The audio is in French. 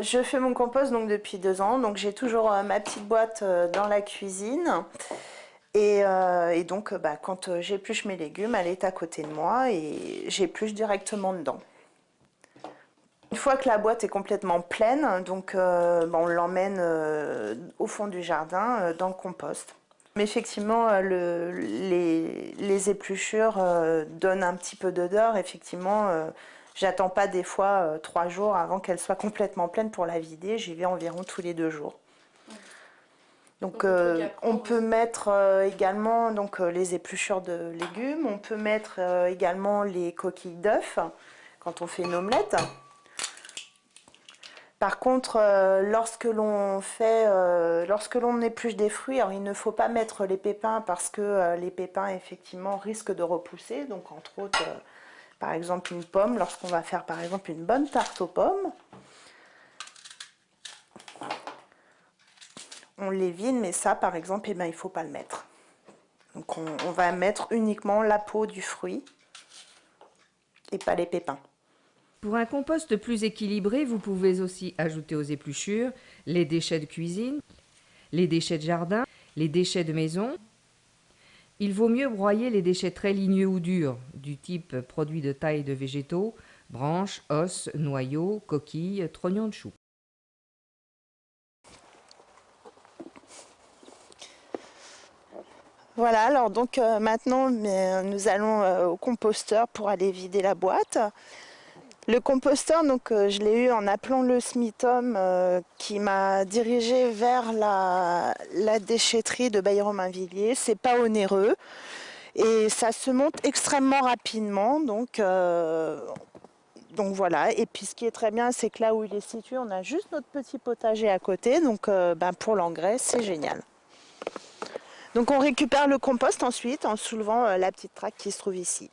Je fais mon compost donc depuis 2 ans, donc j'ai toujours ma petite boîte dans la cuisine. Et donc quand j'épluche mes légumes, elle est à côté de moi et j'épluche directement dedans. Une fois que la boîte est complètement pleine, donc on l'emmène au fond du jardin dans le compost. Mais effectivement, les épluchures donnent un petit peu d'odeur. Effectivement, j'attends pas des fois 3 jours avant qu'elle soit complètement pleine pour la vider. J'y vais environ tous les 2 jours. Donc on peut mettre également les épluchures de légumes. On peut mettre également les coquilles d'œufs quand on fait une omelette. Par contre, lorsque l'on épluche des fruits, alors il ne faut pas mettre les pépins parce que les pépins effectivement risquent de repousser. Donc entre autres, par exemple une pomme, lorsqu'on va faire par exemple une bonne tarte aux pommes, on les vide, mais ça par exemple, il ne faut pas le mettre. Donc on va mettre uniquement la peau du fruit et pas les pépins. Pour un compost plus équilibré, vous pouvez aussi ajouter aux épluchures les déchets de cuisine, les déchets de jardin, les déchets de maison. Il vaut mieux broyer les déchets très ligneux ou durs, du type produits de taille de végétaux, branches, os, noyaux, coquilles, trognons de chou. Voilà, alors donc maintenant nous allons au composteur pour aller vider la boîte. Le composteur, donc, je l'ai eu en appelant le SMITOM qui m'a dirigé vers la déchetterie de Bailly-Romainvilliers. C'est pas onéreux et ça se monte extrêmement rapidement. Donc voilà. Et puis ce qui est très bien, c'est que là où il est situé, on a juste notre petit potager à côté. Donc pour l'engrais, c'est génial. Donc on récupère le compost ensuite en soulevant la petite traque qui se trouve ici.